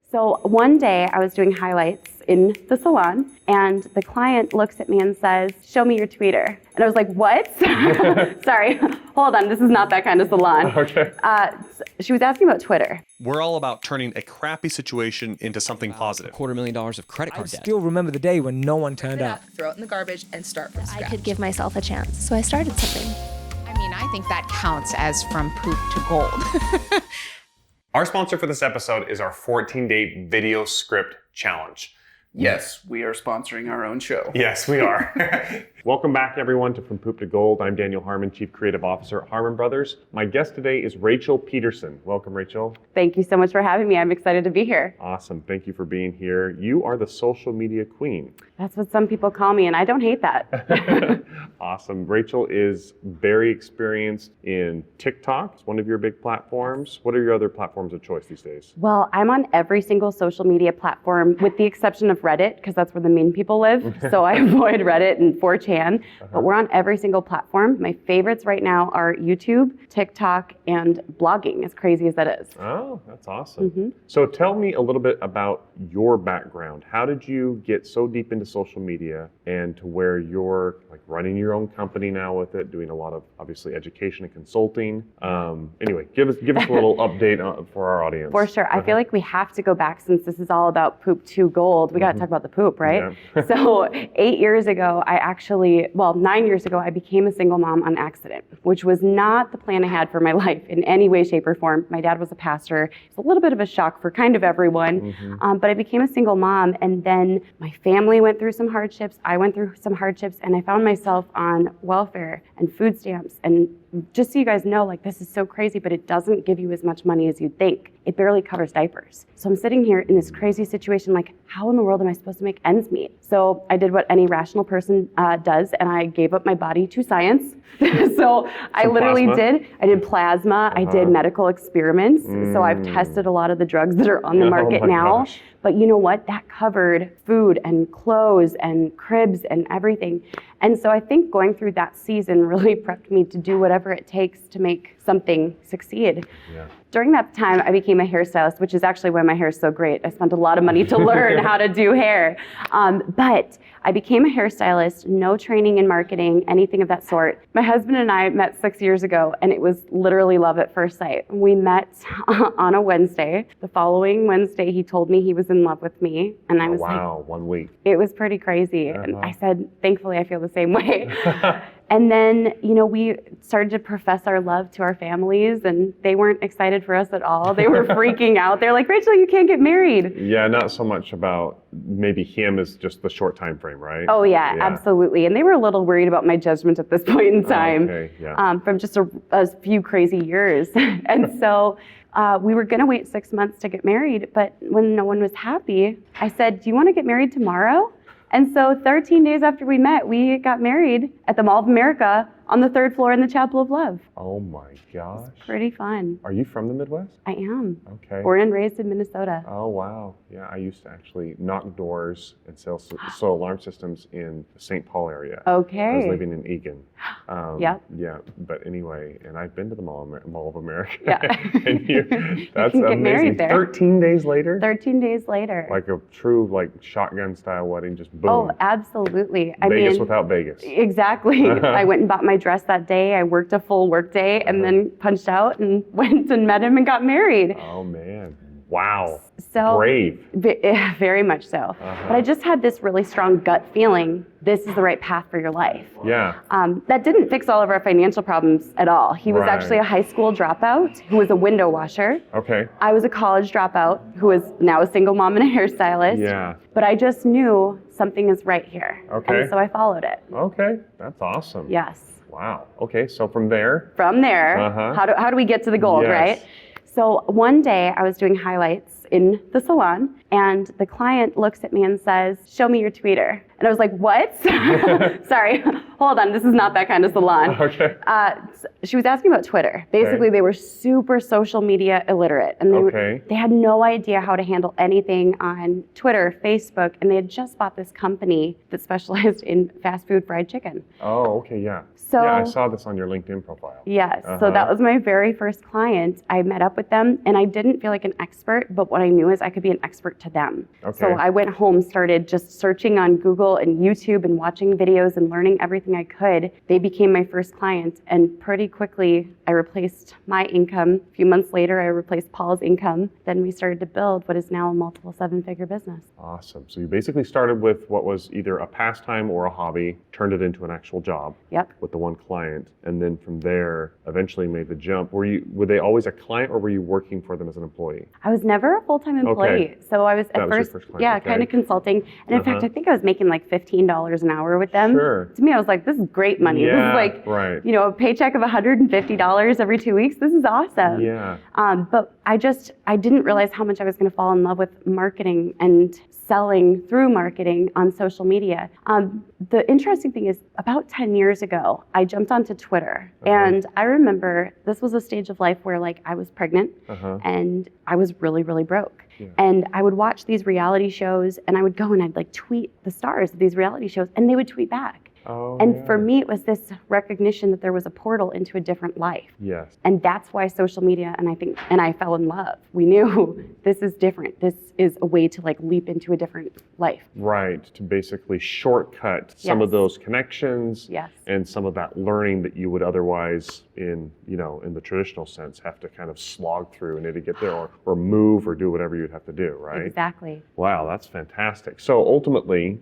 So one day I was doing highlights in the salon and the client looks at me and says, "Show me your tweeter." And I was like, "What?" Sorry, hold on, this is not that kind of salon. Okay. She was asking about Twitter. We're all about turning a crappy situation into something positive. $250,000 of credit card I debt. still remember the day when no one turned up. Throw it in the garbage and start from scratch. I could give myself a chance, so I started something. I mean, I think that counts as from poop to gold. Our sponsor for this episode is our 14-day video script challenge. Yes, we are sponsoring our own show. Yes, we are. Welcome back, everyone, to From Poop to Gold. I'm Daniel Harmon, Chief Creative Officer at Harmon Brothers. My guest today is Rachel Pedersen. Welcome, Rachel. Thank you so much for having me. I'm excited to be here. Awesome. Thank you for being here. You are the social media queen. That's what some people call me, and I don't hate that. Awesome. Rachel is very experienced in TikTok. It's one of your big platforms. What are your other platforms of choice these days? Well, I'm on every single social media platform with the exception of Reddit, because that's where the mean people live. So I avoid Reddit and 4chan. But we're on every single platform. My favorites right now are YouTube, TikTok, and blogging, as crazy as that is. Oh, that's awesome. So tell me a little bit about your background. How did you get so deep into social media and to where you're like running your own company now with it, doing a lot of obviously education and consulting? Anyway, give us a little update for our audience. For sure. I feel like we have to go back, since this is all about poop to gold. We got to talk about the poop, right? Yeah. So 9 years ago, I became a single mom on accident, which was not the plan I had for my life in any way, shape, or form. My dad was a pastor. It's a little bit of a shock for kind of everyone. But I became a single mom, and then my family went through some hardships. I went through some hardships, and I found myself on welfare and food stamps. And just so you guys know, like, this is so crazy, but it doesn't give you as much money as you'd think. It barely covers diapers. So I'm sitting here in this crazy situation, like, how in the world am I supposed to make ends meet? So I did what any rational person does, and I gave up my body to science. So I literally did plasma, I did medical experiments. So I've tested a lot of the drugs that are on the market now. Gosh. But you know what? That covered food and clothes and cribs and everything. And so I think going through that season really prepped me to do whatever it takes to make something succeed. Yeah. During that time, I became a hairstylist, which is actually why my hair is so great. I spent a lot of money to learn how to do hair. But I became a hairstylist, no training in marketing, anything of that sort. My husband and I met 6 years ago, and it was literally love at first sight. We met on a Wednesday. The following Wednesday, he told me he was in love with me. And I was wow, 1 week. It was pretty crazy. And I said, thankfully, I feel the same way. And then, we started to profess our love to our families, and they weren't excited for us at all. They were freaking out. They're like, "Rachel, you can't get married." Yeah, not so much about maybe him as just the short time frame, right? Oh yeah, absolutely. And they were a little worried about my judgment at this point in time, from just a few crazy years. And so we were going to wait 6 months to get married, but when no one was happy, I said, "Do you want to get married tomorrow?" And so 13 days after we met, we got married at the Mall of America on the 3rd floor in the Chapel of Love. Oh my gosh. Pretty fun. Are you from the Midwest? I am. Okay. Born and raised in Minnesota. Oh wow. Yeah, I used to actually knock doors and sell alarm systems in the St. Paul area. Okay. I was living in Eagan. Yep. Yeah, but anyway, and I've been to the Mall of America. Yeah. And that's you can get amazing. married there. 13 days later? 13 days later. Like a true shotgun style wedding, just boom. Oh, absolutely. Vegas without Vegas. Exactly. I went and bought my dress that day. I worked a full work day and then punched out and went and met him and got married. Oh man. Wow. So brave. Very much so. But I just had this really strong gut feeling, this is the right path for your life. Yeah. That didn't fix all of our financial problems at all. He was actually a high school dropout who was a window washer. Okay. I was a college dropout who is now a single mom and a hairstylist. Yeah. But I just knew something is right here. Okay. And so I followed it. Okay. That's awesome. Yes. Wow. Okay. So from there. How do we get to the gold, right? So one day I was doing highlights in the salon, and the client looks at me and says, "Show me your tweeter." And I was like, what? Sorry, hold on, this is not that kind of salon. Okay. She was asking about Twitter. Basically, they were super social media illiterate, and they had no idea how to handle anything on Twitter, Facebook, and they had just bought this company that specialized in fast food fried chicken. Oh, okay, yeah. So, yeah, I saw this on your LinkedIn profile. Yes, so that was my very first client. I met up with them, and I didn't feel like an expert, but what I knew is I could be an expert to them. Okay. So I went home, started just searching on Google and YouTube and watching videos and learning everything I could. They became my first client, and pretty quickly I replaced my income. A few months later, I replaced Paul's income. Then we started to build what is now a multiple seven-figure business. Awesome. So you basically started with what was either a pastime or a hobby, turned it into an actual job. Yep. With the one client, and then from there eventually made the jump. Were they always a client, or were you working for them as an employee? I was never a full-time employee. So I was at first, your first client. kind of consulting. And in fact, I think I was making like $15 an hour with them. Sure. To me, I was like, this is great money. Yeah, this is like, right. a paycheck of $150 every 2 weeks. This is awesome. Yeah. But I didn't realize how much I was going to fall in love with marketing and selling through marketing on social media. The interesting thing is, about 10 years ago, I jumped onto Twitter. And I remember this was a stage of life where I was pregnant and I was really, really broke. Yeah. And I would watch these reality shows, and I would go and I'd tweet the stars of these reality shows, and they would tweet back. Oh, and for me, it was this recognition that there was a portal into a different life. Yes. And that's why social media, and I fell in love. We knew this is different. This is a way to leap into a different life. Right, to basically shortcut some of those connections and some of that learning that you would otherwise in the traditional sense have to kind of slog through in order to get there, or move or do whatever you'd have to do, right? Exactly. Wow, that's fantastic. So ultimately,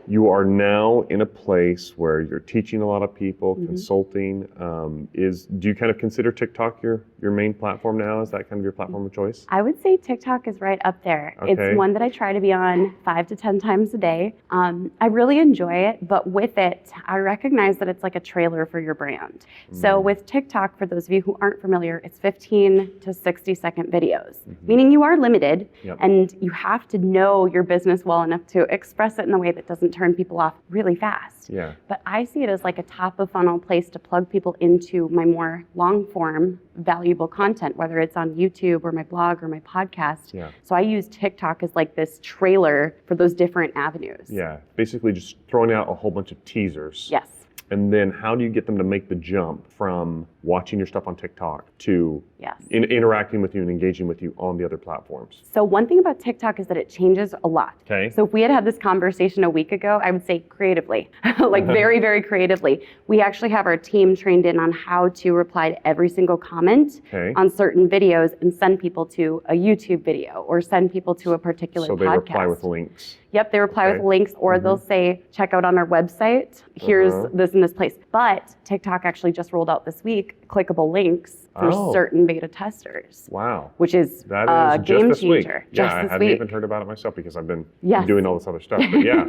you are now in a place where you're teaching a lot of people, consulting. Do you kind of consider TikTok your main platform now? Is that kind of your platform of choice? I would say TikTok is right up there. Okay. It's one that I try to be on 5 to 10 times a day. I really enjoy it, but with it, I recognize that it's like a trailer for your brand. So with TikTok, for those of you who aren't familiar, it's 15 to 60-second videos, meaning you are limited, and you have to know your business well enough to express it in a way that doesn't turn people off really fast. Yeah. But I see it as like a top of funnel place to plug people into my more long form, valuable content, whether it's on YouTube or my blog or my podcast. Yeah. So I use TikTok as like this trailer for those different avenues. Yeah, basically just throwing out a whole bunch of teasers. Yes. And then how do you get them to make the jump from watching your stuff on TikTok to interacting with you and engaging with you on the other platforms? So one thing about TikTok is that it changes a lot. Okay. So if we had had this conversation a week ago, I would say creatively, very, very creatively. We actually have our team trained in on how to reply to every single comment on certain videos and send people to a YouTube video or send people to a particular podcast. So they reply with links. Yep, they reply with links, or they'll say, check out on our website, here's this in this place. But TikTok actually just rolled out this week clickable links for certain beta testers. Wow. Which is that a is game just this week. changer. Yeah, Just I this hadn't week. even heard about it myself because I've been doing all this other stuff. But yeah.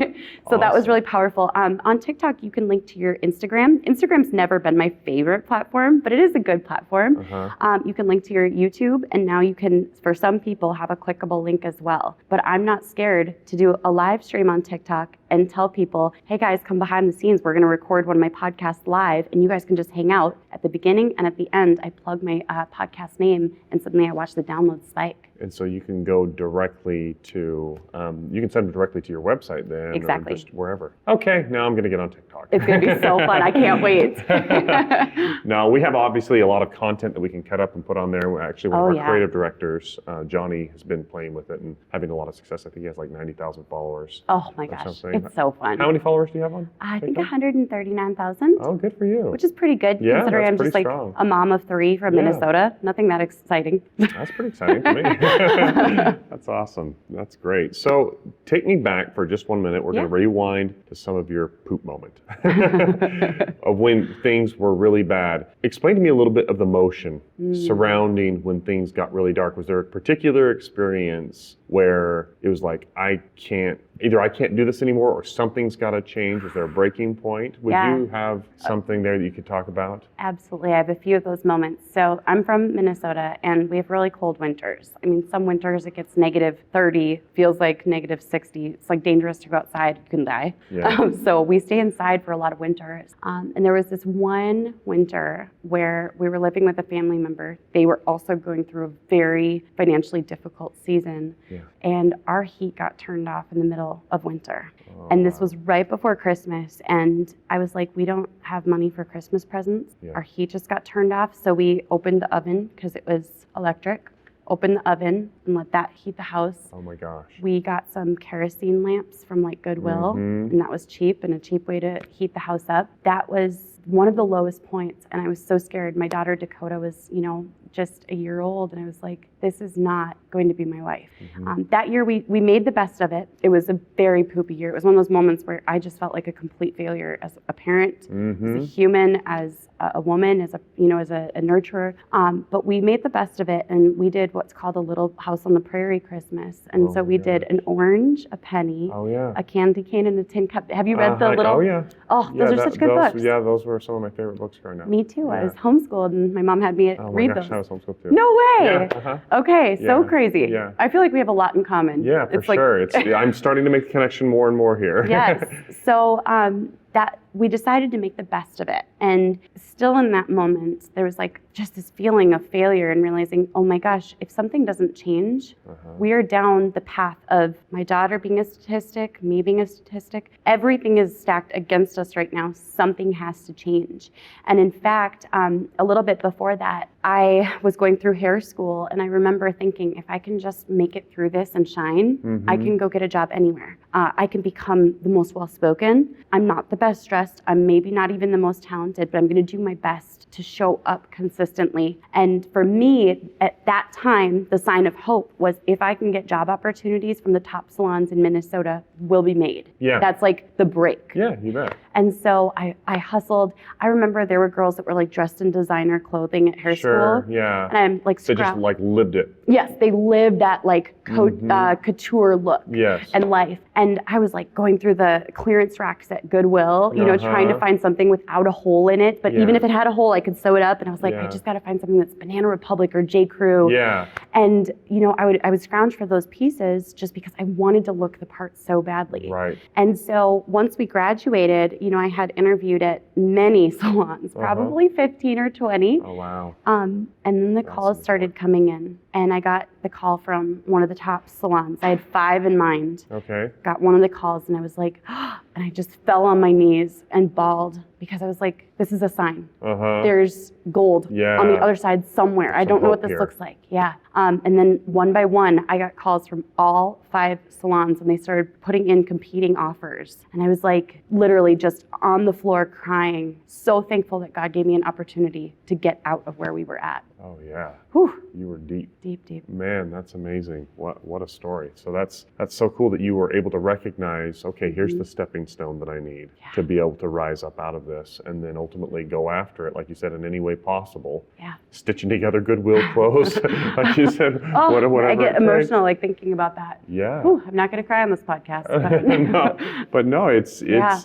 So that was really powerful. On TikTok, you can link to your Instagram. Instagram's never been my favorite platform, but it is a good platform. You can link to your YouTube, and now you can, for some people, have a clickable link as well. But I'm not scared to do a live stream on TikTok and tell people, hey guys, come behind the scenes. We're going to record one of my podcasts live, and you guys can just hang out. At the beginning and at the end, I plug my podcast name, and suddenly I watch the download spike. And so you can go directly to, you can send them directly to your website then, exactly. or just wherever. Okay, now I'm going to get on TikTok. It's going to be so fun. I can't wait. Now, we have obviously a lot of content that we can cut up and put on there. We're actually, one of our creative directors, Johnny, has been playing with it and having a lot of success. I think he has like 90,000 followers. Oh my gosh, it's so fun. How many followers do you have on I think 139,000. Oh, good for you. Which is pretty good, considering I'm just strong. A mom of 3 from Minnesota. Nothing that exciting. That's pretty exciting to me. That's awesome. That's great. So take me back for just 1 minute. We're going to rewind to some of your poop moment of when things were really bad. Explain to me a little bit of the motion surrounding when things got really dark. Was there a particular experience where it was like, either I can't do this anymore, or something's got to change? Was there a breaking point? Would you have something there that you could talk about? Absolutely. I have a few of those moments. So I'm from Minnesota, and we have really cold winters. I mean, some winters it gets negative 30 feels like negative 60. It's like dangerous to go outside. You can die. Yeah. So we stay inside for a lot of winters. And there was this one winter where we were living with a family member. They were also going through a very financially difficult season. Yeah. And our heat got turned off in the middle of winter. Oh, And this wow. was right before Christmas. And I was like, we don't have money for Christmas presents. Yeah. Our heat just got turned off. So we opened the oven because it was electric. Opened the oven and let that heat the house. Oh my gosh. We got some kerosene lamps from like Goodwill, Mhm. and that was cheap and a cheap way to heat the house up. That was one of the lowest points, and I was so scared. My daughter Dakota was, just a year old, and I was like, this is not going to be my life. That year we made the best of it. It was a very poopy year. It was one of those moments where I just felt like a complete failure as a parent, as a human, as a woman, as a nurturer. But we made the best of it, and we did what's called a Little House on the Prairie Christmas. And Oh so my we did gosh. an orange, a penny, Oh yeah. a candy cane, and a tin cup. Have you read the little? Oh yeah. Oh, Yeah, those are such good books. Yeah, those were some of my favorite books growing up. Me too. I Yeah. was homeschooled, and my mom had me Oh my read gosh, those. I was homeschooled too. No way. Yeah, uh-huh. Okay, so Yeah, crazy. yeah. I feel like we have a lot in common. Yeah, for It's like- sure. I'm starting to make the connection more and more here. Yes. So that we decided to make the best of it. And still in that moment, there was like just this feeling of failure and realizing, oh my gosh, if something doesn't change, we are down the path of my daughter being a statistic, me being a statistic. Everything is stacked against us right now. Something has to change. And in fact, a little bit before that, I was going through hair school, and I remember thinking, if I can just make it through this and shine, I can go get a job anywhere. I can become the most well-spoken. I'm not the best dressed. I'm maybe not even the most talented, but I'm going to do my best to show up consistently. And for me, at that time, the sign of hope was if I can get job opportunities from the top salons in Minnesota, will be made. Yeah. That's like the break. Yeah, you bet. And so I hustled. I remember there were girls that were like dressed in designer clothing at hair Sure, school. yeah. And I'm like, They just like lived it. yes, they lived that like couture look Yes. and life. And I was like going through the clearance racks at Goodwill, trying to find something without a hole in it. But Yeah. even if it had a hole, I could sew it up. And I was like, I Yeah. just got to find something that's Banana Republic or J. Crew. Yeah. And I would scrounge for those pieces just because I wanted to look the part so badly. Right. And so once we graduated, I had interviewed at many salons, probably 15 or 20. Oh wow. And then the calls started coming in, and I got the call from one of the top salons. I had 5 in mind. Okay. Got one of the calls, and I was like, and I just fell on my knees and bawled because I was like, this is a sign. There's gold on the Yeah. other side somewhere. I Some don't know what hope this here. looks like. Yeah. And then one by one, I got calls from all 5 salons, and they started putting in competing offers. And I was like, literally just on the floor crying, so thankful that God gave me an opportunity to get out of where we were at. Oh yeah. Whew, You were deep. deep. Man, that's amazing. What a story. So that's so cool that you were able to recognize, okay, here's the stepping stone that I need to be able to rise up out of this, and then ultimately go after it, like you said, in any way possible. Yeah. Stitching together Goodwill clothes, like you said, Oh, whatever I get it takes. emotional like thinking about that. Yeah. Whew, I'm not going to cry on this podcast. No, it's Yeah.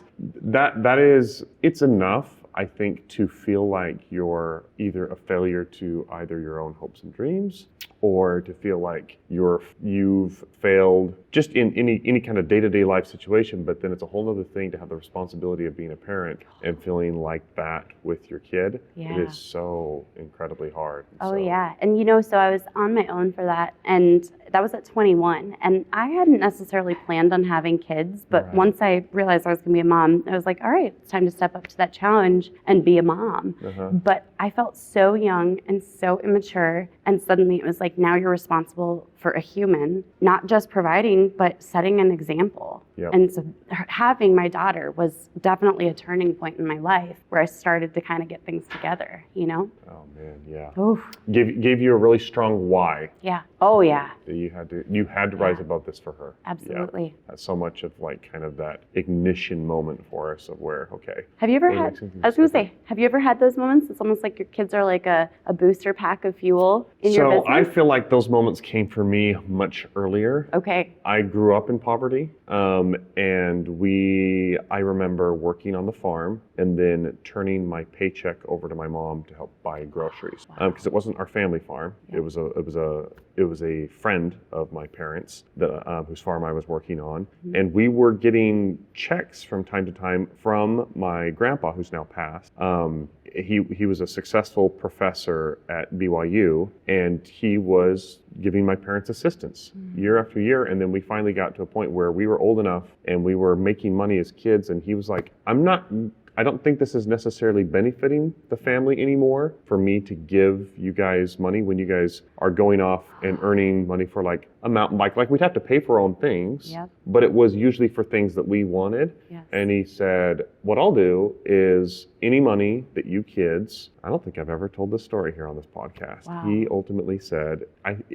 it's enough, I think, to feel like you're either a failure to either your own hopes and dreams, or to feel like you've failed just in any kind of day-to-day life situation. But then it's a whole other thing to have the responsibility of being a parent and feeling like that with your kid. Yeah. It is so incredibly hard. Oh, So- yeah. And, so I was on my own for that. And that was at 21. And I hadn't necessarily planned on having kids. But Right. once I realized I was going to be a mom, I was like, all right, it's time to step up to that challenge and be a mom. But I felt so young and so immature. And suddenly it was like, now you're responsible for a human, not just providing, but setting an example. Yep. And so having my daughter was definitely a turning point in my life where I started to kind of get things together, Oh man, yeah. Oof. Gave you a really strong why. Yeah. Oh, yeah. That you had to rise above this for her. Absolutely. Yeah. That's so much of like kind of that ignition moment for us of where, okay. Have you ever Really had, makes sense. I was going to say, have you ever had those moments? It's almost like your kids are like a booster pack of fuel. in your So business? I feel like those moments came for me much earlier. Okay. I grew up in poverty, and I remember working on the farm and then turning my paycheck over to my mom to help buy groceries because it wasn't our family farm. Yeah. It was a friend of my parents whose farm I was working on, and we were getting checks from time to time from my grandpa, who's now passed. He was a successful professor at BYU, and he was giving my parents assistance year after year. And then we finally got to a point where we were old enough and we were making money as kids. And he was like, I don't think this is necessarily benefiting the family anymore for me to give you guys money when you guys are going off and earning money for like a mountain bike. Like we'd have to pay for our own things, Yep. but it was usually for things that we wanted. Yes. And he said, what I'll do is any money that you kids, I don't think I've ever told this story here on this podcast. Wow. He ultimately said,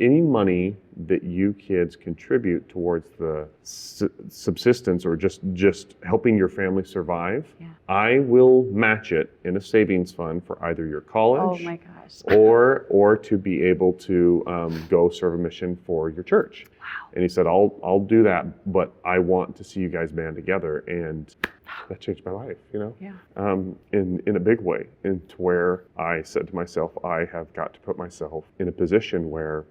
any money that you kids contribute towards the subsistence or just helping your family survive, Yeah. I will match it in a savings fund for either your college Oh my gosh. or to be able to go serve a mission for your church. Wow. And he said, I'll do that, but I want to see you guys band together. And that changed my life, Yeah. in a big way, and to where I said to myself, I have got to put myself in a position where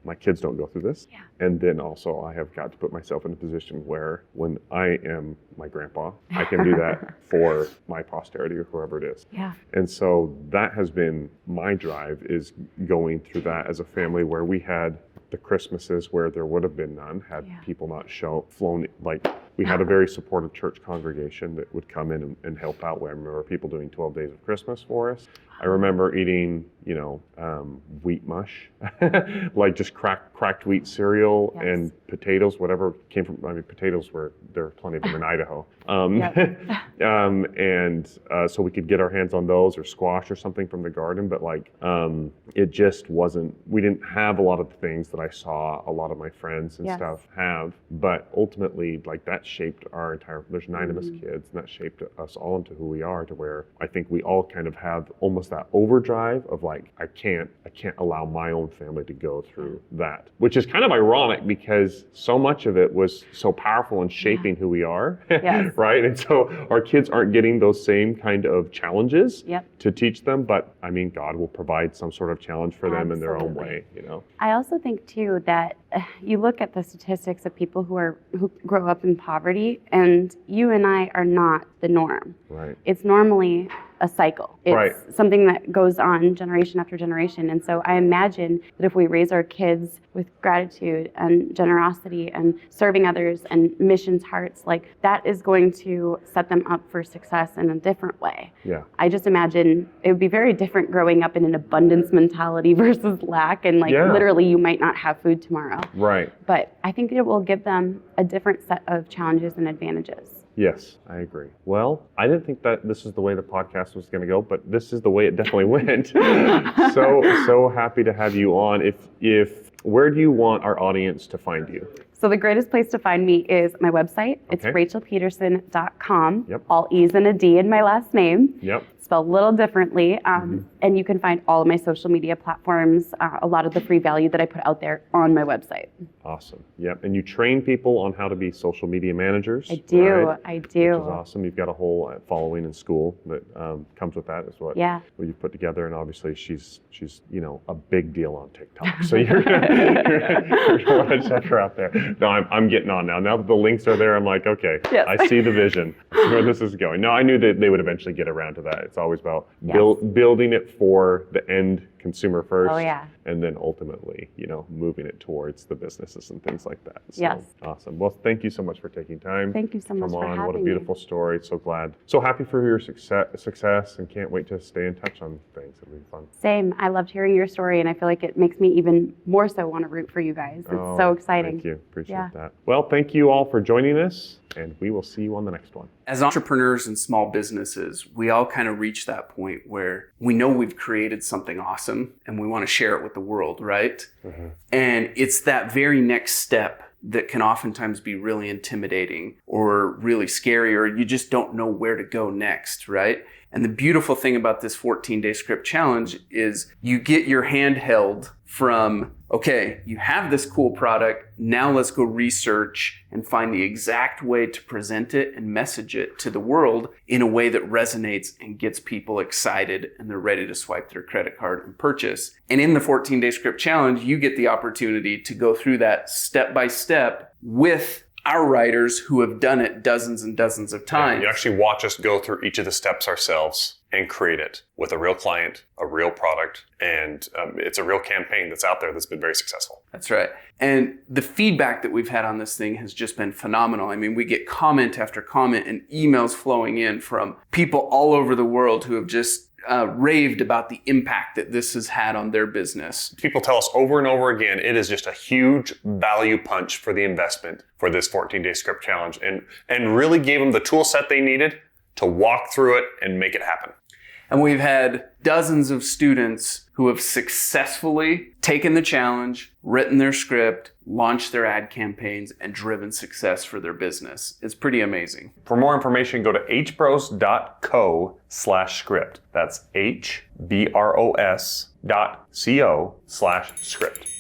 my kids don't go through this. Yeah. And then also I have got to put myself in a position where when I am my grandpa, I can do that for my posterity or whoever it is. Yeah. And so that has been my drive, is going through that as a family, where we had the Christmases where there would have been none, had Yeah. people not flown, like we had a very supportive church congregation that would come in and help out. I remember people doing 12 days of Christmas for us. I remember eating, wheat mush, like just cracked wheat cereal Yes. and potatoes, whatever came from, potatoes there are plenty of them in Idaho. So we could get our hands on those, or squash or something from the garden, but it just wasn't, we didn't have a lot of the things that I saw a lot of my friends and Yes. stuff have, but ultimately that shaped our entire, there's 9 of us kids, and that shaped us all into who we are, to where I think we all kind of have almost that overdrive of I can't allow my own family to go through that, which is kind of ironic because so much of it was so powerful in shaping who we are. Yes. Right? And so our kids aren't getting those same kind of challenges Yep. to teach them, but God will provide some sort of challenge for them in their own Absolutely. way, I also think too that you look at the statistics of people who grow up in poverty, and you and I are not the norm. Right. It's normally a cycle. It's Right. something that goes on generation after generation. And so I imagine that if we raise our kids with gratitude and generosity and serving others and missions hearts, that is going to set them up for success in a different way. Yeah. I just imagine it would be very different growing up in an abundance mentality versus lack, and Yeah. literally you might not have food tomorrow. Right. But I think it will give them a different set of challenges and advantages. Yes, I agree. Well, I didn't think that this is the way the podcast was going to go, but this is the way it definitely went. So happy to have you on. Where do you want our audience to find you? So the greatest place to find me is my website. It's Okay. rachelpedersen.com. Yep. All E's and a D in my last name. Yep. Spelled a little differently. And you can find all of my social media platforms, a lot of the free value that I put out there on my website. Awesome. Yep. And you train people on how to be social media managers. I do. Right? I do. Which is awesome. You've got a whole following in school that comes with that, is what you've put together. And obviously she's a big deal on TikTok. So you're gonna want to check her out there. No, I'm getting on now. Now that the links are there, I'm like, okay, Yes. I see the vision. I see where this is going. No, I knew that they would eventually get around to that. It's always about building it for the end consumer first. Oh, yeah. And then ultimately, moving it towards the businesses and things like that. So, Yes. awesome. Well, thank you so much for taking time. Thank you so much Come for on. having What a me. beautiful story. So glad. So happy for your success, and can't wait to stay in touch on things. It'll be fun. Same. I loved hearing your story, and I feel like it makes me even more so want to root for you guys. It's so exciting. Thank you. Appreciate that. Well, thank you all for joining us, and we will see you on the next one. As entrepreneurs and small businesses, we all kind of reach that point where we know we've created something awesome and we want to share it with the world, right? And it's that very next step that can oftentimes be really intimidating or really scary, or you just don't know where to go next, right? And the beautiful thing about this 14-day script challenge is you get your hand held from, okay, you have this cool product, now let's go research and find the exact way to present it and message it to the world in a way that resonates and gets people excited and they're ready to swipe their credit card and purchase. And in the 14-day script challenge, you get the opportunity to go through that step by step with our writers who have done it dozens and dozens of times. You actually watch us go through each of the steps ourselves and create it with a real client, a real product, and it's a real campaign that's out there that's been very successful. That's right. And the feedback that we've had on this thing has just been phenomenal. I mean, we get comment after comment and emails flowing in from people all over the world who have just raved about the impact that this has had on their business. People tell us over and over again, it is just a huge value punch for the investment for this 14-day script challenge, and really gave them the tool set they needed to walk through it and make it happen. And we've had dozens of students who have successfully taken the challenge, written their script, launched their ad campaigns, and driven success for their business. It's pretty amazing. For more information, go to hbros.co/script. That's hbros.co/script.